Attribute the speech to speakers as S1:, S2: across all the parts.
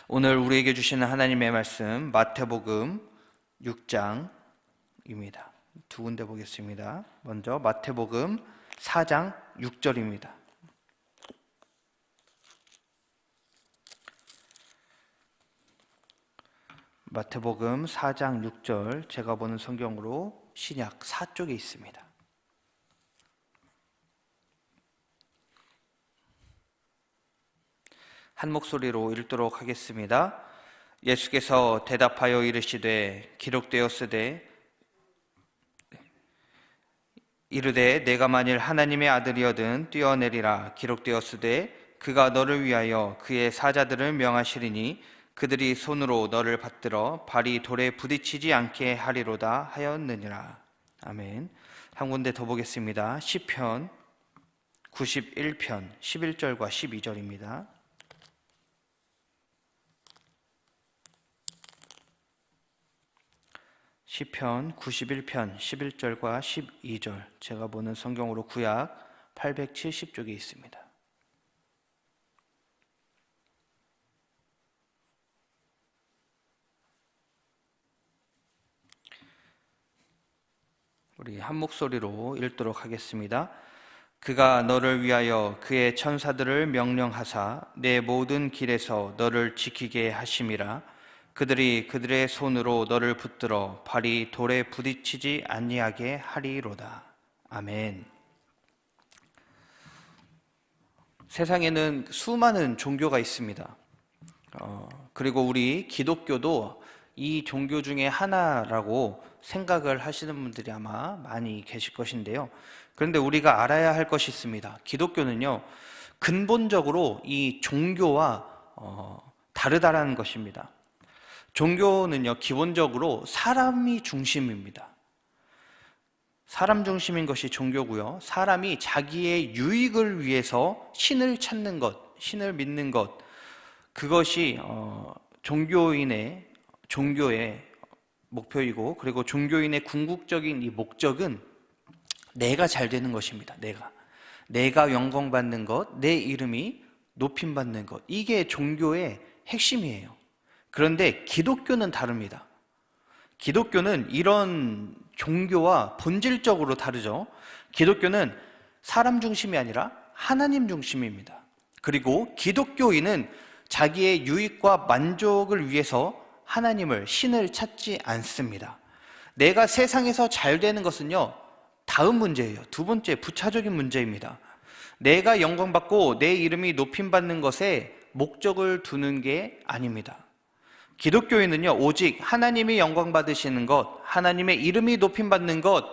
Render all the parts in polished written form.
S1: 오늘 우리에게 주시는 하나님의 말씀 마태복음 6장입니다. 두 군데 보겠습니다. 먼저 마태복음 4장 6절입니다. 마태복음 4장 6절, 제가 보는 성경으로 신약 4쪽에 있습니다. 한 목소리로 읽도록 하겠습니다. 예수께서 대답하여 이르시되 기록되었으되 이르되 내가 만일 하나님의 아들이어든 뛰어내리라. 기록되었으되 그가 너를 위하여 그의 사자들을 명하시리니 그들이 손으로 너를 받들어 발이 돌에 부딪히지 않게 하리로다 하였느니라. 아멘. 한 군데 더 보겠습니다. 시편 91편 11절과 12절입니다. 시편 91편 11절과 12절, 제가 보는 성경으로 구약 870쪽에 있습니다. 우리 한 목소리로 읽도록 하겠습니다. 그가 너를 위하여 그의 천사들을 명령하사 내 모든 길에서 너를 지키게 하심이라. 그들이 그들의 손으로 너를 붙들어 발이 돌에 부딪히지 아니하게 하리로다. 아멘. 세상에는 수많은 종교가 있습니다. 그리고 우리 기독교도 이 종교 중에 하나라고 생각을 하시는 분들이 아마 많이 계실 것인데요. 그런데 우리가 알아야 할 것이 있습니다. 기독교는요, 근본적으로 이 종교와 다르다라는 것입니다. 종교는요, 기본적으로 사람이 중심입니다. 사람 중심인 것이 종교고요. 사람이 자기의 유익을 위해서 신을 찾는 것, 신을 믿는 것, 그것이 종교의 목표이고, 그리고 종교인의 궁극적인 이 목적은 내가 잘 되는 것입니다. 내가 영광받는 것, 내 이름이 높임받는 것, 이게 종교의 핵심이에요. 그런데 기독교는 다릅니다. 기독교는 이런 종교와 본질적으로 다르죠. 기독교는 사람 중심이 아니라 하나님 중심입니다. 그리고 기독교인은 자기의 유익과 만족을 위해서 하나님을, 신을 찾지 않습니다. 내가 세상에서 잘 되는 것은요, 다음 문제예요. 두 번째 부차적인 문제입니다. 내가 영광받고 내 이름이 높임받는 것에 목적을 두는 게 아닙니다. 기독교인은요, 오직 하나님이 영광 받으시는 것, 하나님의 이름이 높임받는 것,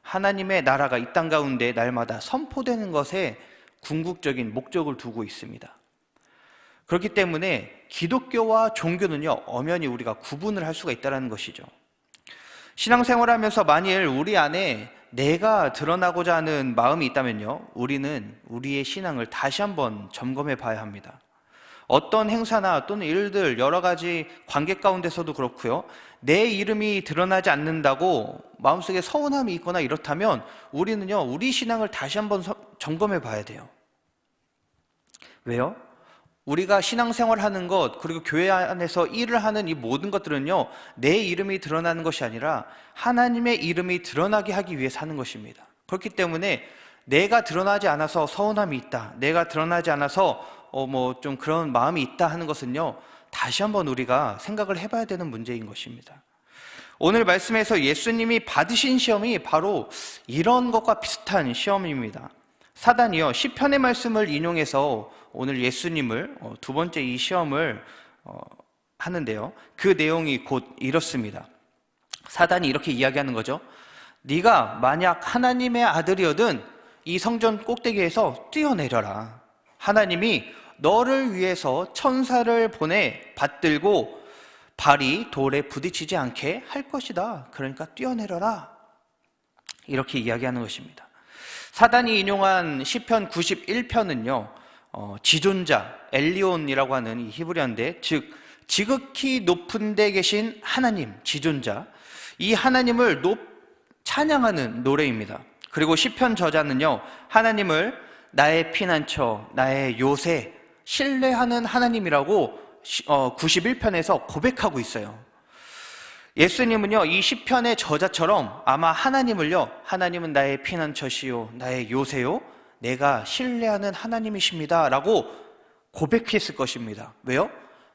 S1: 하나님의 나라가 이 땅 가운데 날마다 선포되는 것에 궁극적인 목적을 두고 있습니다. 그렇기 때문에 기독교와 종교는요, 엄연히 우리가 구분을 할 수가 있다는 것이죠. 신앙생활하면서 만일 우리 안에 내가 드러나고자 하는 마음이 있다면요, 우리는 우리의 신앙을 다시 한번 점검해 봐야 합니다. 어떤 행사나 또는 일들, 여러 가지 관계 가운데서도 그렇고요, 내 이름이 드러나지 않는다고 마음속에 서운함이 있거나 이렇다면 우리는요, 우리 신앙을 다시 한번 점검해 봐야 돼요. 왜요? 우리가 신앙생활 하는 것, 그리고 교회 안에서 일을 하는 이 모든 것들은요, 내 이름이 드러나는 것이 아니라 하나님의 이름이 드러나게 하기 위해서 하는 것입니다. 그렇기 때문에 내가 드러나지 않아서 서운함이 있다, 내가 드러나지 않아서 좀 그런 마음이 있다 하는 것은요, 다시 한번 우리가 생각을 해봐야 되는 문제인 것입니다. 오늘 말씀에서 예수님이 받으신 시험이 바로 이런 것과 비슷한 시험입니다. 사단이요, 시편의 말씀을 인용해서 오늘 예수님을 두 번째 이 시험을 하는데요, 그 내용이 곧 이렇습니다. 사단이 이렇게 이야기하는 거죠. 네가 만약 하나님의 아들이어든 이 성전 꼭대기에서 뛰어내려라. 하나님이 너를 위해서 천사를 보내 받들고 발이 돌에 부딪히지 않게 할 것이다. 그러니까 뛰어내려라. 이렇게 이야기하는 것입니다. 사단이 인용한 시편 91편은요, 지존자, 엘리온이라고 하는 이 히브리어인데, 즉 지극히 높은 데 계신 하나님, 지존자, 이 하나님을 찬양하는 노래입니다. 그리고 시편 저자는요, 하나님을 나의 피난처, 나의 요새, 신뢰하는 하나님이라고 91편에서 고백하고 있어요. 예수님은요, 이 시편의 저자처럼 아마 하나님은 나의 피난처시요 나의 요새요 내가 신뢰하는 하나님이십니다 라고 고백했을 것입니다. 왜요?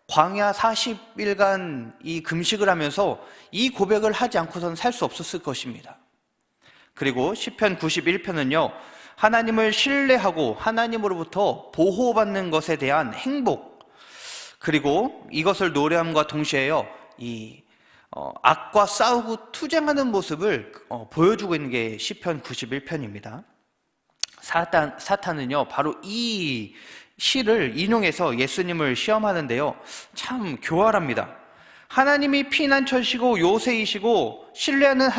S1: 광야 40일간 이 금식을 하면서 이 고백을 하지 않고서는 살 수 없었을 것입니다. 그리고 시편 91편은요, 하나님을 신뢰하고 하나님으로부터 보호받는 것에 대한 행복, 그리고 이것을 노래함과 동시에요, 악과 싸우고 투쟁하는 모습을 보여주고 있는 게 시편 91편입니다. 사탄은요, 바로 이 시를 인용해서 예수님을 시험하는데요, 참 교활합니다. 하나님이 피난처시고 요새이시고 신뢰하는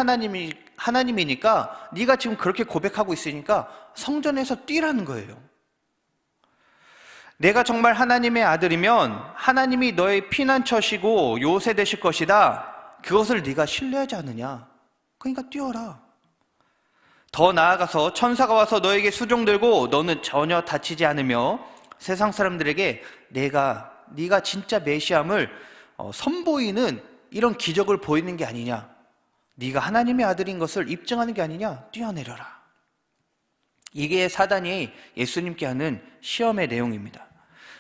S1: 하나님이니까 네가 지금 그렇게 고백하고 있으니까 성전에서 뛰라는 거예요. 내가 정말 하나님의 아들이면 하나님이 너의 피난처시고 요새 되실 것이다. 그것을 네가 신뢰하지 않느냐? 그러니까 뛰어라. 더 나아가서 천사가 와서 너에게 수종 들고 너는 전혀 다치지 않으며 세상 사람들에게 네가 진짜 메시아임을 선보이는 이런 기적을 보이는 게 아니냐, 네가 하나님의 아들인 것을 입증하는 게 아니냐, 뛰어내려라. 이게 사단이 예수님께 하는 시험의 내용입니다.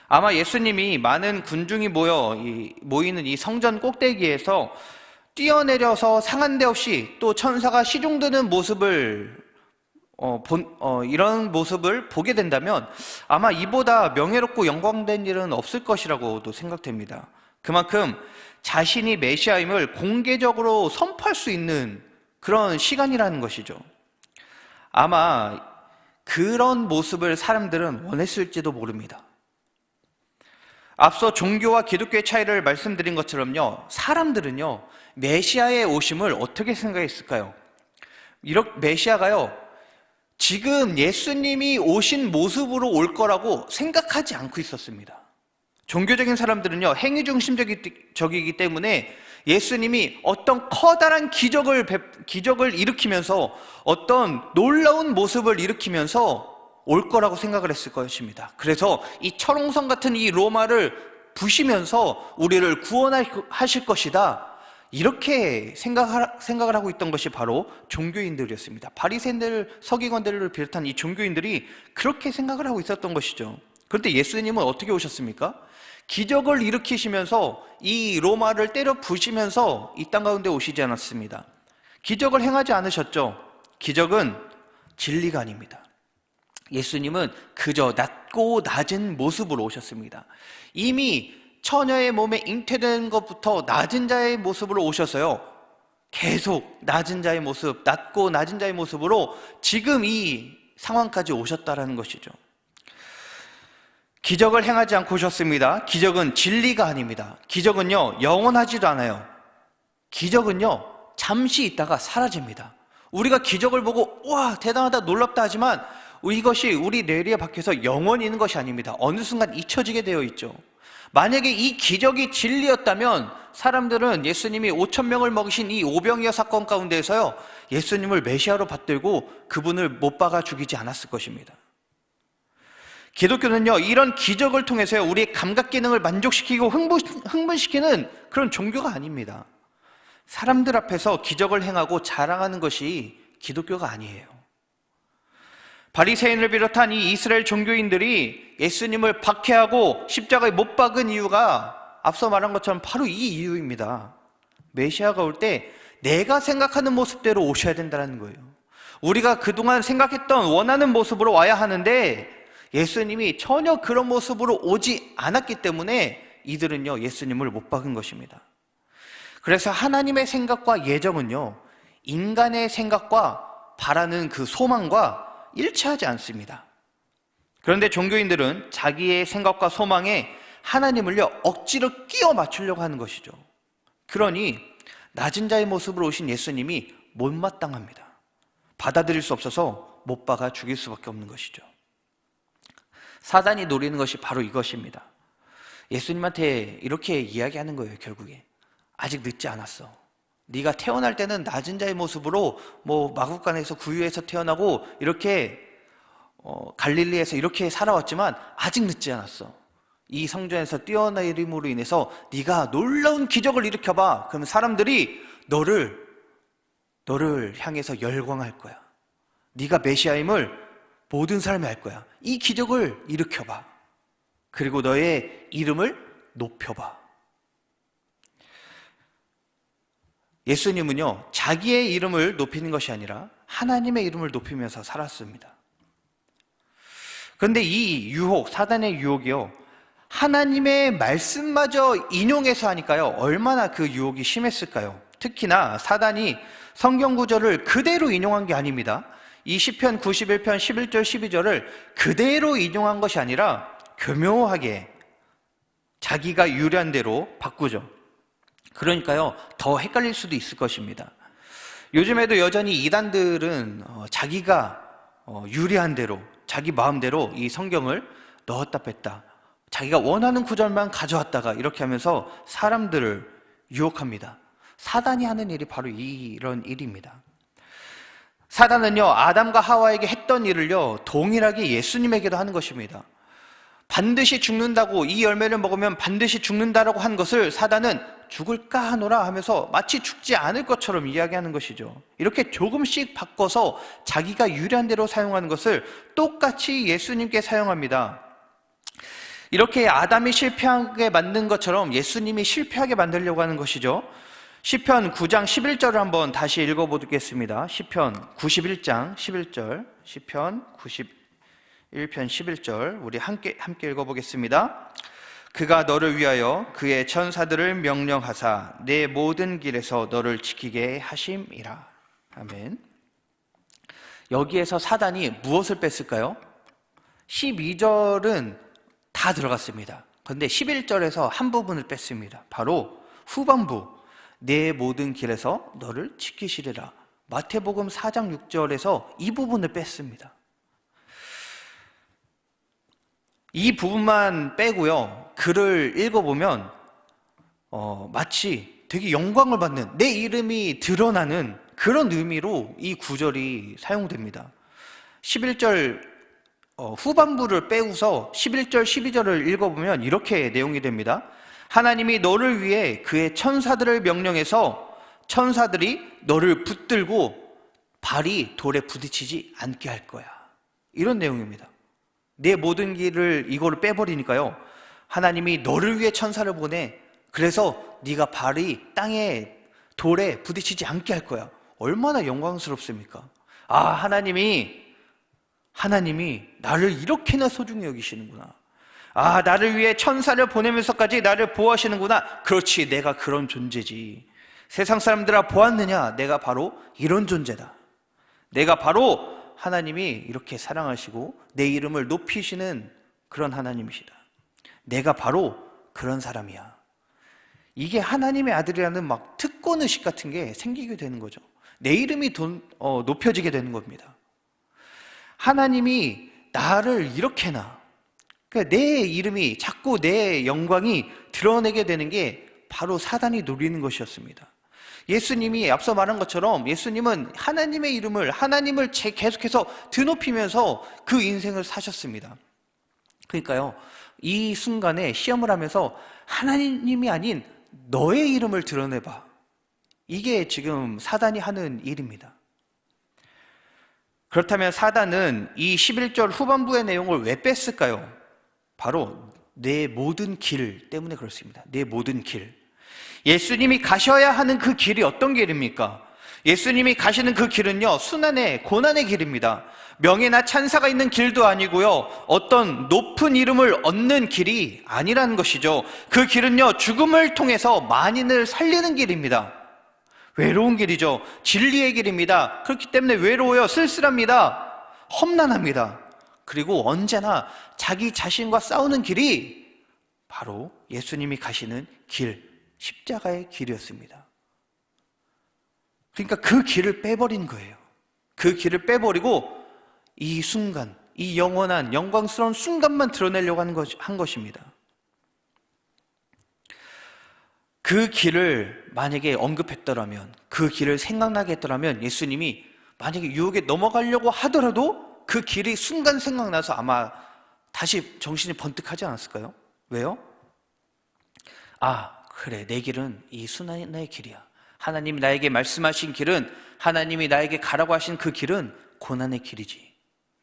S1: 아마 예수님이 많은 군중이 모이는 이 성전 꼭대기에서 뛰어내려서 상한 데 없이 또 천사가 시종드는 모습을 이런 모습을 보게 된다면 아마 이보다 명예롭고 영광된 일은 없을 것이라고도 생각됩니다. 그만큼 자신이 메시아임을 공개적으로 선포할 수 있는 그런 시간이라는 것이죠. 아마 그런 모습을 사람들은 원했을지도 모릅니다. 앞서 종교와 기독교의 차이를 말씀드린 것처럼요, 사람들은요, 메시아의 오심을 어떻게 생각했을까요? 메시아가요, 지금 예수님이 오신 모습으로 올 거라고 생각하지 않고 있었습니다. 종교적인 사람들은요, 행위 중심적이기 때문에 예수님이 어떤 커다란 기적을 일으키면서 어떤 놀라운 모습을 일으키면서 올 거라고 생각을 했을 것입니다. 그래서 이 철옹성 같은 이 로마를 부시면서 우리를 구원하실 것이다, 이렇게 생각을 하고 있던 것이 바로 종교인들이었습니다. 바리새인들, 서기관들을 비롯한 이 종교인들이 그렇게 생각을 하고 있었던 것이죠. 그런데 예수님은 어떻게 오셨습니까? 기적을 일으키시면서 이 로마를 때려 부시면서 이 땅 가운데 오시지 않았습니다. 기적을 행하지 않으셨죠. 기적은 진리가 아닙니다. 예수님은 그저 낮고 낮은 모습으로 오셨습니다. 이미 처녀의 몸에 잉태된 것부터 낮은 자의 모습으로 오셔서요, 계속 낮은 자의 모습, 낮고 낮은 자의 모습으로 지금 이 상황까지 오셨다라는 것이죠. 기적을 행하지 않고 오셨습니다. 기적은 진리가 아닙니다. 기적은요, 영원하지도 않아요. 기적은요, 잠시 있다가 사라집니다. 우리가 기적을 보고 와 대단하다 놀랍다 하지만 이것이 우리 뇌리에 박혀서 영원히 있는 것이 아닙니다. 어느 순간 잊혀지게 되어 있죠. 만약에 이 기적이 진리였다면 사람들은 예수님이 5,000명을 먹이신 이 오병이어 사건 가운데에서요, 예수님을 메시아로 받들고 그분을 못 박아 죽이지 않았을 것입니다. 기독교는요, 이런 기적을 통해서요, 우리의 감각 기능을 만족시키고 흥분시키는 그런 종교가 아닙니다. 사람들 앞에서 기적을 행하고 자랑하는 것이 기독교가 아니에요. 바리새인을 비롯한 이 이스라엘 종교인들이 예수님을 박해하고 십자가에 못 박은 이유가 앞서 말한 것처럼 바로 이 이유입니다. 메시아가 올 때 내가 생각하는 모습대로 오셔야 된다는 거예요. 우리가 그동안 생각했던 원하는 모습으로 와야 하는데 예수님이 전혀 그런 모습으로 오지 않았기 때문에 이들은요, 예수님을 못 박은 것입니다. 그래서 하나님의 생각과 예정은요, 인간의 생각과 바라는 그 소망과 일치하지 않습니다. 그런데 종교인들은 자기의 생각과 소망에 하나님을요, 억지로 끼워 맞추려고 하는 것이죠. 그러니 낮은 자의 모습으로 오신 예수님이 못마땅합니다. 받아들일 수 없어서 못 박아 죽일 수밖에 없는 것이죠. 사단이 노리는 것이 바로 이것입니다. 예수님한테 이렇게 이야기하는 거예요. 결국에 아직 늦지 않았어. 네가 태어날 때는 낮은 자의 모습으로 마국간에서 구유에서 태어나고 이렇게 갈릴리에서 이렇게 살아왔지만 아직 늦지 않았어. 이 성전에서 뛰어내림으로 인해서 네가 놀라운 기적을 일으켜봐. 그러면 사람들이 너를 향해서 열광할 거야. 네가 메시아임을 모든 사람이 알 거야. 이 기적을 일으켜봐. 그리고 너의 이름을 높여봐. 예수님은요, 자기의 이름을 높이는 것이 아니라 하나님의 이름을 높이면서 살았습니다. 그런데 이 유혹, 사단의 유혹이요, 하나님의 말씀마저 인용해서 하니까요, 얼마나 그 유혹이 심했을까요? 특히나 사단이 성경 구절을 그대로 인용한 게 아닙니다. 이 시편 91편 11절 12절을 그대로 인용한 것이 아니라 교묘하게 자기가 유리한 대로 바꾸죠. 그러니까요, 더 헷갈릴 수도 있을 것입니다. 요즘에도 여전히 이단들은 자기가 유리한 대로, 자기 마음대로 이 성경을 넣었다 뺐다, 자기가 원하는 구절만 가져왔다가 이렇게 하면서 사람들을 유혹합니다. 사단이 하는 일이 바로 이런 일입니다. 사단은요, 아담과 하와에게 했던 일을요, 동일하게 예수님에게도 하는 것입니다. 반드시 죽는다고, 이 열매를 먹으면 반드시 죽는다라고 한 것을 사단은 죽을까 하노라 하면서 마치 죽지 않을 것처럼 이야기하는 것이죠. 이렇게 조금씩 바꿔서 자기가 유리한 대로 사용하는 것을 똑같이 예수님께 사용합니다. 이렇게 아담이 실패하게 만든 것처럼 예수님이 실패하게 만들려고 하는 것이죠. 시편 9장 11절을 한번 다시 읽어보겠습니다. 시편 91장 11절, 시편 91편 11절 우리 함께 읽어보겠습니다. 그가 너를 위하여 그의 천사들을 명령하사 내 모든 길에서 너를 지키게 하심이라. 아멘. 여기에서 사단이 무엇을 뺐을까요? 12절은 다 들어갔습니다. 그런데 11절에서 한 부분을 뺐습니다. 바로 후반부, 내 모든 길에서 너를 지키시리라. 마태복음 4장 6절에서 이 부분을 뺐습니다. 이 부분만 빼고요, 글을 읽어보면 마치 되게 영광을 받는, 내 이름이 드러나는 그런 의미로 이 구절이 사용됩니다. 11절 후반부를 빼고서 11절 12절을 읽어보면 이렇게 내용이 됩니다. 하나님이 너를 위해 그의 천사들을 명령해서 천사들이 너를 붙들고 발이 돌에 부딪히지 않게 할 거야. 이런 내용입니다. 내 모든 길을 이거를 빼버리니까요, 하나님이 너를 위해 천사를 보내. 그래서 네가 발이 땅에 돌에 부딪히지 않게 할 거야. 얼마나 영광스럽습니까? 아, 하나님이 나를 이렇게나 소중히 여기시는구나. 아, 나를 위해 천사를 보내면서까지 나를 보호하시는구나. 그렇지, 내가 그런 존재지. 세상 사람들아 보았느냐? 내가 바로 이런 존재다. 내가 바로 하나님이 이렇게 사랑하시고 내 이름을 높이시는 그런 하나님이시다. 내가 바로 그런 사람이야. 이게 하나님의 아들이라는 막 특권의식 같은 게 생기게 되는 거죠. 내 이름이 높여지게 되는 겁니다. 하나님이 나를 이렇게나, 그러니까 내 이름이, 자꾸 내 영광이 드러내게 되는 게 바로 사단이 노리는 것이었습니다. 예수님이 앞서 말한 것처럼 예수님은 하나님의 이름을, 하나님을 계속해서 드높이면서 그 인생을 사셨습니다. 그러니까요, 이 순간에 시험을 하면서 하나님이 아닌 너의 이름을 드러내봐. 이게 지금 사단이 하는 일입니다. 그렇다면 사단은 이 11절 후반부의 내용을 왜 뺐을까요? 바로 내 모든 길 때문에 그렇습니다. 내 모든 길. 예수님이 가셔야 하는 그 길이 어떤 길입니까? 예수님이 가시는 그 길은요, 순환의 고난의 길입니다. 명예나 찬사가 있는 길도 아니고요, 어떤 높은 이름을 얻는 길이 아니라는 것이죠. 그 길은요, 죽음을 통해서 만인을 살리는 길입니다. 외로운 길이죠. 진리의 길입니다. 그렇기 때문에 외로워요. 쓸쓸합니다. 험난합니다. 그리고 언제나 자기 자신과 싸우는 길이 바로 예수님이 가시는 길, 십자가의 길이었습니다. 그러니까 그 길을 빼버린 거예요. 그 길을 빼버리고 이 순간, 이 영원한 영광스러운 순간만 드러내려고 한 것입니다. 그 길을 만약에 언급했더라면, 그 길을 생각나게 했더라면, 예수님이 만약에 유혹에 넘어가려고 하더라도 그 길이 순간 생각나서 아마 다시 정신이 번뜩하지 않았을까요? 왜요? 그래, 내 길은 이 순환의 길이야. 하나님이 나에게 말씀하신 길은, 하나님이 나에게 가라고 하신 그 길은 고난의 길이지.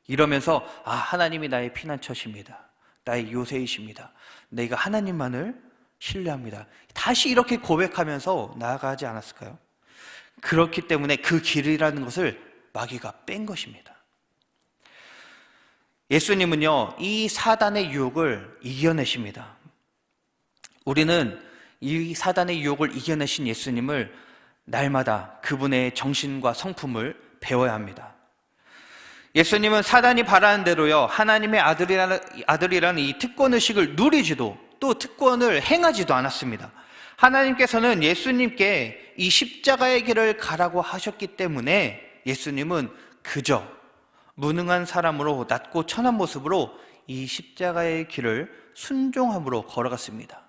S1: 이러면서 하나님이 나의 피난처십니다. 나의 요새이십니다. 내가 하나님만을 신뢰합니다. 다시 이렇게 고백하면서 나아가지 않았을까요? 그렇기 때문에 그 길이라는 것을 마귀가 뺀 것입니다. 예수님은요, 이 사단의 유혹을 이겨내십니다. 우리는 이 사단의 유혹을 이겨내신 예수님을 날마다 그분의 정신과 성품을 배워야 합니다. 예수님은 사단이 바라는 대로요, 하나님의 아들이라는 이 특권의식을 누리지도, 또 특권을 행하지도 않았습니다. 하나님께서는 예수님께 이 십자가의 길을 가라고 하셨기 때문에 예수님은 그저 무능한 사람으로 낮고 천한 모습으로 이 십자가의 길을 순종함으로 걸어갔습니다.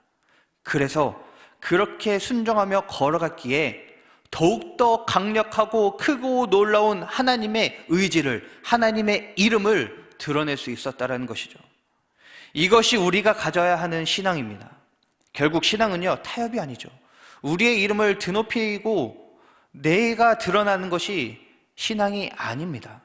S1: 그래서 그렇게 순종하며 걸어갔기에 더욱더 강력하고 크고 놀라운 하나님의 의지를, 하나님의 이름을 드러낼 수 있었다는 것이죠. 이것이 우리가 가져야 하는 신앙입니다. 결국 신앙은요, 타협이 아니죠. 우리의 이름을 드높이고 내가 드러나는 것이 신앙이 아닙니다.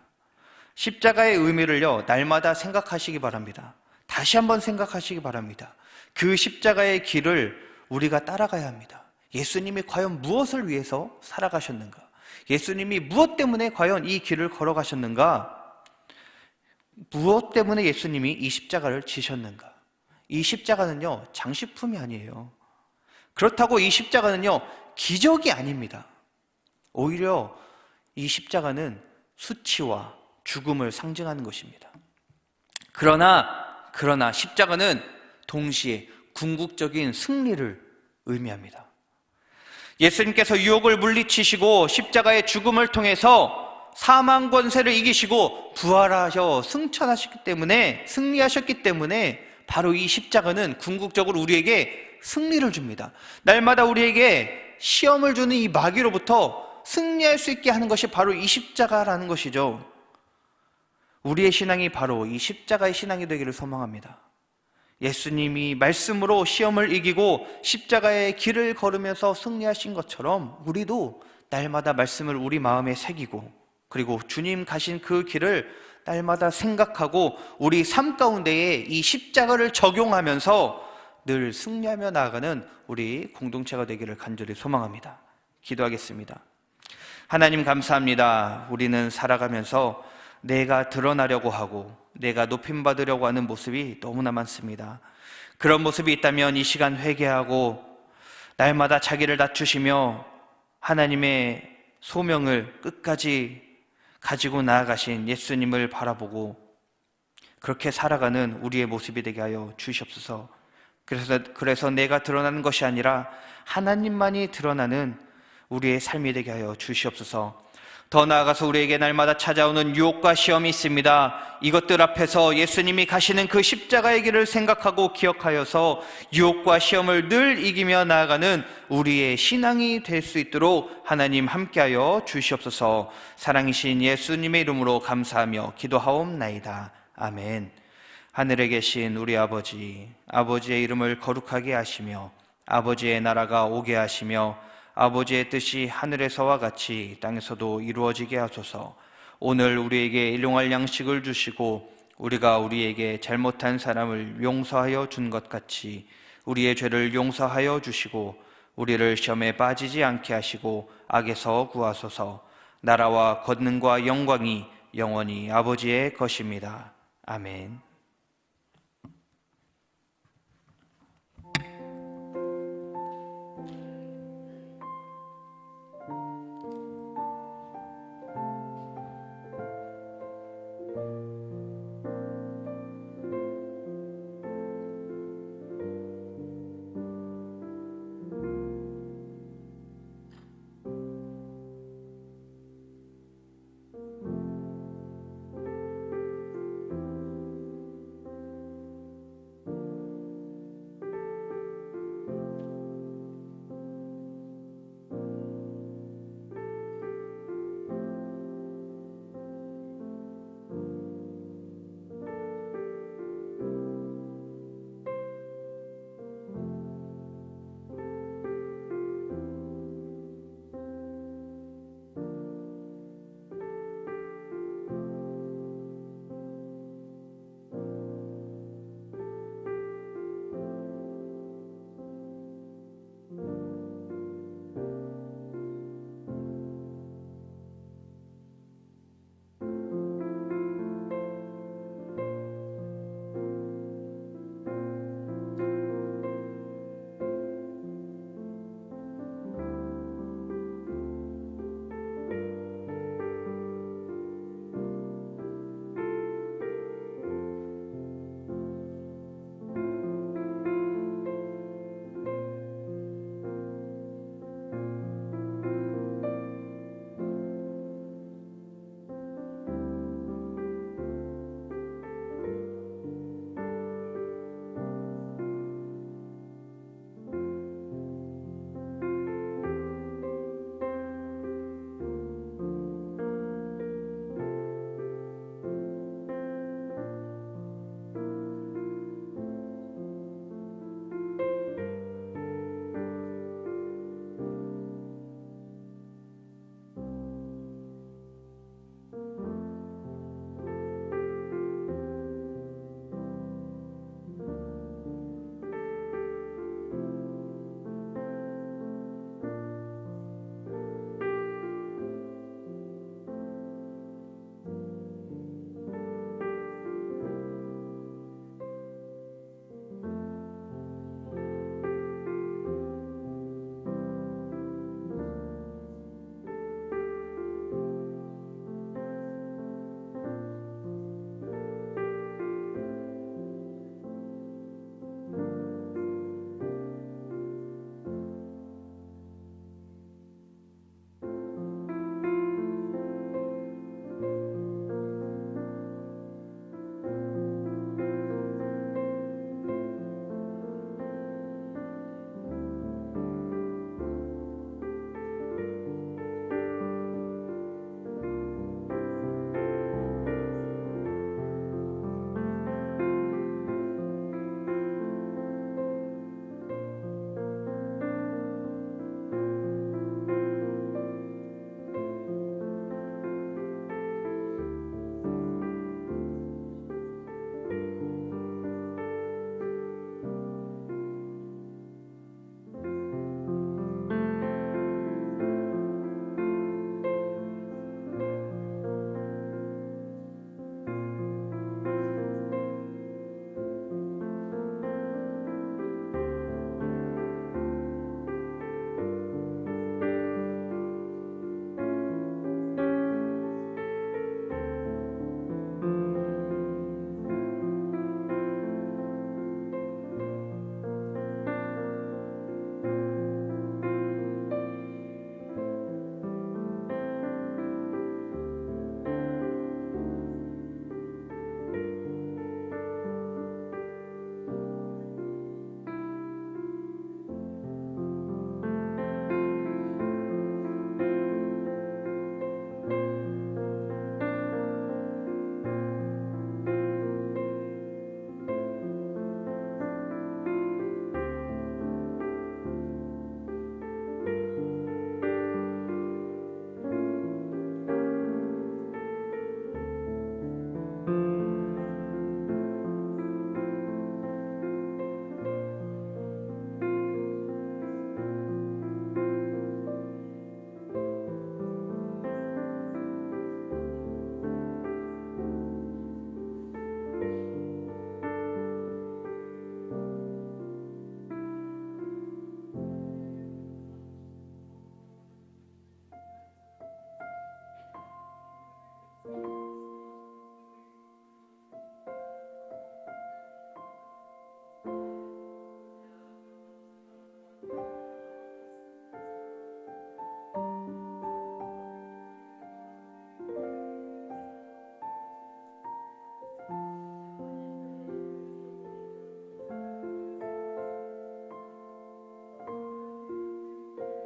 S1: 십자가의 의미를요, 날마다 생각하시기 바랍니다. 다시 한번 생각하시기 바랍니다. 그 십자가의 길을 우리가 따라가야 합니다. 예수님이 과연 무엇을 위해서 살아가셨는가? 예수님이 무엇 때문에 과연 이 길을 걸어가셨는가? 무엇 때문에 예수님이 이 십자가를 지셨는가? 이 십자가는요, 장식품이 아니에요. 그렇다고 이 십자가는요, 기적이 아닙니다. 오히려 이 십자가는 수치와 죽음을 상징하는 것입니다. 그러나 십자가는 동시에 궁극적인 승리를 의미합니다. 예수님께서 유혹을 물리치시고 십자가의 죽음을 통해서 사망 권세를 이기시고 부활하셔 승리하셨기 때문에 바로 이 십자가는 궁극적으로 우리에게 승리를 줍니다. 날마다 우리에게 시험을 주는 이 마귀로부터 승리할 수 있게 하는 것이 바로 이 십자가라는 것이죠. 우리의 신앙이 바로 이 십자가의 신앙이 되기를 소망합니다. 예수님이 말씀으로 시험을 이기고 십자가의 길을 걸으면서 승리하신 것처럼 우리도 날마다 말씀을 우리 마음에 새기고, 그리고 주님 가신 그 길을 날마다 생각하고 우리 삶 가운데에 이 십자가를 적용하면서 늘 승리하며 나아가는 우리 공동체가 되기를 간절히 소망합니다. 기도하겠습니다. 하나님 감사합니다. 우리는 살아가면서 내가 드러나려고 하고 내가 높임받으려고 하는 모습이 너무나 많습니다. 그런 모습이 있다면 이 시간 회개하고 날마다 자기를 낮추시며 하나님의 소명을 끝까지 가지고 나아가신 예수님을 바라보고 그렇게 살아가는 우리의 모습이 되게 하여 주시옵소서. 그래서 내가 드러나는 것이 아니라 하나님만이 드러나는 우리의 삶이 되게 하여 주시옵소서. 더 나아가서 우리에게 날마다 찾아오는 유혹과 시험이 있습니다. 이것들 앞에서 예수님이 가시는 그 십자가의 길을 생각하고 기억하여서 유혹과 시험을 늘 이기며 나아가는 우리의 신앙이 될 수 있도록 하나님 함께하여 주시옵소서. 사랑이신 예수님의 이름으로 감사하며 기도하옵나이다. 아멘. 하늘에 계신 우리 아버지, 아버지의 이름을 거룩하게 하시며 아버지의 나라가 오게 하시며 아버지의 뜻이 하늘에서와 같이 땅에서도 이루어지게 하소서. 오늘 우리에게 일용할 양식을 주시고 우리가 우리에게 잘못한 사람을 용서하여 준 것 같이 우리의 죄를 용서하여 주시고 우리를 시험에 빠지지 않게 하시고 악에서 구하소서. 나라와 권능과 영광이 영원히 아버지의 것입니다. 아멘.